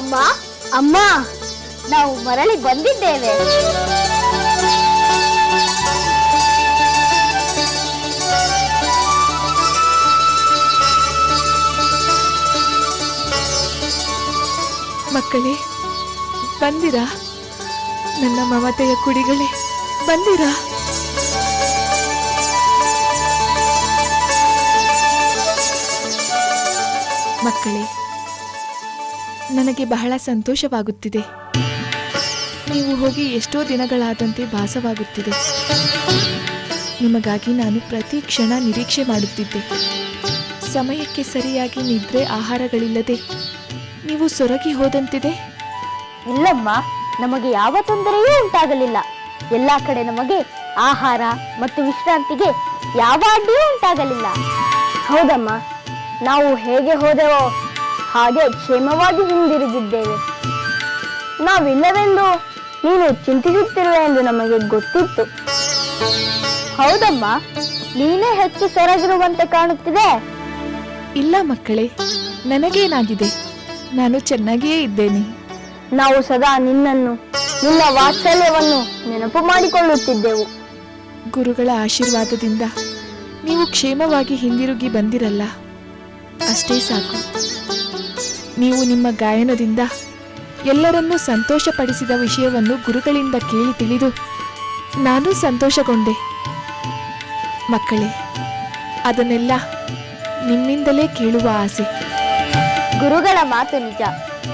ಅಮ್ಮ ಅಮ್ಮ ನಾವು ಮರಳಿ ಬಂದಿದ್ದೇವೆ. ಮಕ್ಕಳೇ, ಬಂದಿರಾ? ನನ್ನ ಮಮತೆಯ ಕುಡಿಗಳೇ, ಬಂದಿರಾ? ಮಕ್ಕಳೇ, ನನಗೆ ಬಹಳ ಸಂತೋಷವಾಗುತ್ತಿದೆ. ನೀವು ಹೋಗಿ ಎಷ್ಟೋ ದಿನಗಳಾದಂತೆ ಭಾಸವಾಗುತ್ತಿದೆ. ನಿಮಗಾಗಿ ನಾನು ಪ್ರತಿ ಕ್ಷಣ ನಿರೀಕ್ಷೆ ಮಾಡುತ್ತಿದ್ದೆ. ಸಮಯಕ್ಕೆ ಸರಿಯಾಗಿ ನಿದ್ರೆ ಆಹಾರಗಳಿಲ್ಲದೆ ನೀವು ಸೊರಗಿ ಹೋದಂತಿದೆ. ಇಲ್ಲಮ್ಮ, ನಮಗೆ ಯಾವ ತೊಂದರೆಯೂ ಉಂಟಾಗಲಿಲ್ಲ. ಎಲ್ಲಾ ಕಡೆ ನಮಗೆ ಆಹಾರ ಮತ್ತು ವಿಶ್ರಾಂತಿಗೆ ಯಾವ ಅಡ್ಡಿಯೂ ಉಂಟಾಗಲಿಲ್ಲ. ಹೌದಮ್ಮ, ನಾವು ಹೇಗೆ ಹೋದೆವೋ ಹಾಗೆ ಕ್ಷೇಮವಾಗಿ ಹಿಂದಿರುಗಿದ್ದೇವೆ. ನಾವಿಲ್ಲವೆಂದು ನೀನು ಚಿಂತಿಸುತ್ತಿರುವೆ ಎಂದು ನಮಗೆ ಗೊತ್ತಿತ್ತು. ಹೌದಮ್ಮ, ನೀನೇ ಹೆಚ್ಚು ಸೊರಗಿರುವಂತೆ ಕಾಣುತ್ತಿದೆ. ಇಲ್ಲ ಮಕ್ಕಳೇ, ನನಗೇನಾಗಿದೆ? ನಾನು ಚೆನ್ನಾಗಿಯೇ ಇದ್ದೇನೆ. ನಾವು ಸದಾ ನಿನ್ನನ್ನು, ನಿನ್ನ ವಾತ್ಸಲ್ಯವನ್ನು ನೆನಪು ಮಾಡಿಕೊಳ್ಳುತ್ತಿದ್ದೆವು. ಗುರುಗಳ ಆಶೀರ್ವಾದದಿಂದ ನೀವು ಕ್ಷೇಮವಾಗಿ ಹಿಂದಿರುಗಿ ಬಂದಿರಲ್ಲ, ಅಷ್ಟೇ ಸಾಕು. ನೀವು ನಿಮ್ಮ ಗಾಯನದಿಂದ ಎಲ್ಲರನ್ನೂ ಸಂತೋಷಪಡಿಸಿದ ವಿಷಯವನ್ನು ಗುರುಗಳಿಂದ ಕೇಳಿ ತಿಳಿದು ನಾನು ಸಂತೋಷಗೊಂಡೆ. ಮಕ್ಕಳೇ, ಅದನ್ನೆಲ್ಲ ನಿಮ್ಮಿಂದಲೇ ಕೇಳುವ ಆಸೆ. ಗುರುಗಳ ಮಾತು ನಿಜ.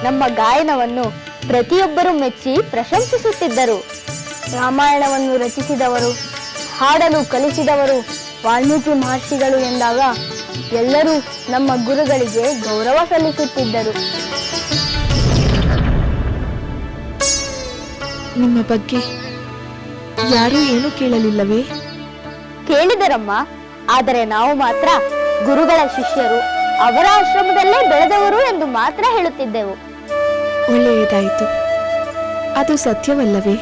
ನಮ್ಮ ಗಾಯನವನ್ನು ಪ್ರತಿಯೊಬ್ಬರೂ ಮೆಚ್ಚಿ ಪ್ರಶಂಸಿಸುತ್ತಿದ್ದರು. ರಾಮಾಯಣವನ್ನು ರಚಿಸಿದವರು, ಹಾಡಲು ಕಲಿಸಿದವರು ವಾಲ್ಮೀಕಿ ಮಹರ್ಷಿಗಳು ಎಂದಾಗ ಎಲ್ಲರೂ ನಮ್ಮ ಗುರುಗಳಿಗೆ ಗೌರವ ಸಲ್ಲಿಸುತ್ತಿದ್ದರು. ನಿಮ್ಮ ಬಗ್ಗೆ ಯಾರೂ ಏನೂ ಕೇಳಲಿಲ್ಲವೇ? ಕೇಳಿದರಮ್ಮ, ಆದರೆ ನಾವು ಮಾತ್ರ ಗುರುಗಳ ಶಿಷ್ಯರು, ಅವರ ಆಶ್ರಮದಲ್ಲೇ ಬೆಳೆದವರು ಎಂದು ಮಾತ್ರ ಹೇಳುತ್ತಿದ್ದೆವು. ಒಳ್ಳೆಯದಾಯಿತು. ಅದು ಸತ್ಯವಲ್ಲವೇ?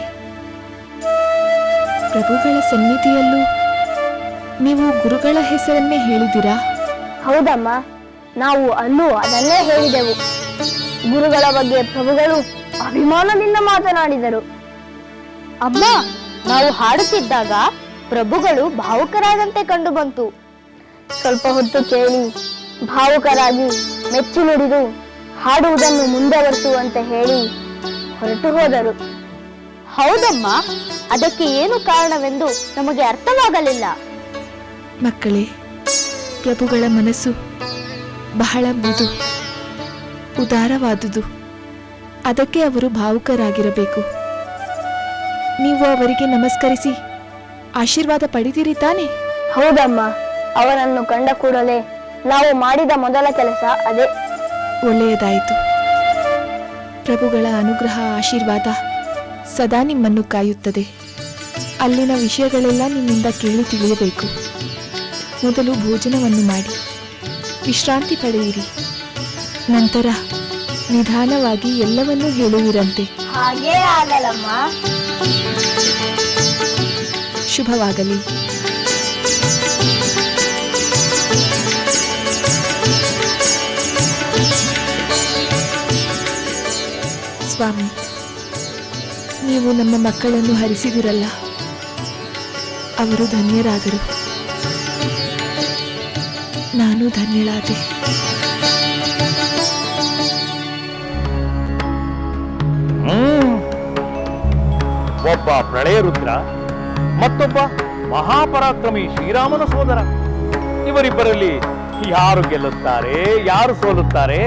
ಪ್ರಭುಗಳ ಸನ್ನಿಧಿಯಲ್ಲೂ ನೀವು ಗುರುಗಳ ಹೆಸರನ್ನೇ ಹೇಳಿದಿರಾ? ಹೌದಮ್ಮ, ನಾವು ಅಲ್ಲೂ ಅದನ್ನೇ ಹೇಳಿದೆವು. ಗುರುಗಳ ಬಗ್ಗೆ ಪ್ರಭುಗಳು ಅಭಿಮಾನದಿಂದ ಮಾತನಾಡಿದರು. ಅಮ್ಮ, ನಾವು ಹಾಡುತ್ತಿದ್ದಾಗ ಪ್ರಭುಗಳು ಭಾವುಕರಾದಂತೆ ಕಂಡು ಬಂತು. ಸ್ವಲ್ಪ ಹೊತ್ತು ಕೇಳಿ ಭಾವುಕರಾಗಿ ಮೆಚ್ಚಿ ನುಡಿದು ಹಾಡುವುದನ್ನು ಮುಂದುವರಿಸುವಂತೆ ಹೇಳಿ ಹೊರಟು ಹೋದರು. ಹೌದಮ್ಮ, ಅದಕ್ಕೆ ಏನು ಕಾರಣವೆಂದು ನಮಗೆ ಅರ್ಥವಾಗಲಿಲ್ಲ. ಮಕ್ಕಳೇ, ಪ್ರಭುಗಳ ಮನಸ್ಸು ಬಹಳ ಮೃದು, ಉದಾರವಾದುದು. ಅದಕ್ಕೆ ಅವರು ಭಾವುಕರಾಗಿರಬೇಕು. ನೀವು ಅವರಿಗೆ ನಮಸ್ಕರಿಸಿ ಆಶೀರ್ವಾದ ಪಡೆದಿರಿ ತಾನೆ? ಹೌದಮ್ಮ, ಅವರನ್ನು ಕಂಡ ಕೂಡಲೇ ನಾವು ಮಾಡಿದ ಮೊದಲ ಕೆಲಸ ಅದೇ. ಒಳ್ಳೆಯದಾಯಿತು. ಪ್ರಭುಗಳ ಅನುಗ್ರಹ ಆಶೀರ್ವಾದ ಸದಾ ನಿಮ್ಮನ್ನು ಕಾಯುತ್ತದೆ. ಅಲ್ಲಿನ ವಿಷಯಗಳೆಲ್ಲ ನಿಮ್ಮಿಂದ ಕೇಳಿ ತಿಳಿಯಬೇಕು. ಮೊದಲು ಭೋಜನವನ್ನು ಮಾಡಿ ವಿಶ್ರಾಂತಿ ಪಡೆಯಿರಿ. ನಂತರ ನಿಧಾನವಾಗಿ ಎಲ್ಲವನ್ನೂ ಹೇಳುವಿರಂತೆ. ಹಾಗೇ ಆಗಲಮ್ಮ. ಶುಭವಾಗಲಿ. ಸ್ವಾಮಿ, ನೀವು ನಮ್ಮ ಮಕ್ಕಳನ್ನು ಹರಿಸಿದಿರಲ್ಲ, ಅವರು ಧನ್ಯರಾದರು. ನಾನು ಧನ್ಯಳಾದೆ. ಒಬ್ಬ ಪ್ರಳಯ ರುದ್ರ, ಮತ್ತೊಬ್ಬ ಮಹಾಪರಾಕ್ರಮಿ ಶ್ರೀರಾಮನ ಸೋದರ. ಇವರಿಬ್ಬರಲ್ಲಿ ಯಾರು ಗೆಲ್ಲುತ್ತಾರೆ, ಯಾರು ಸೋಲುತ್ತಾರೆ?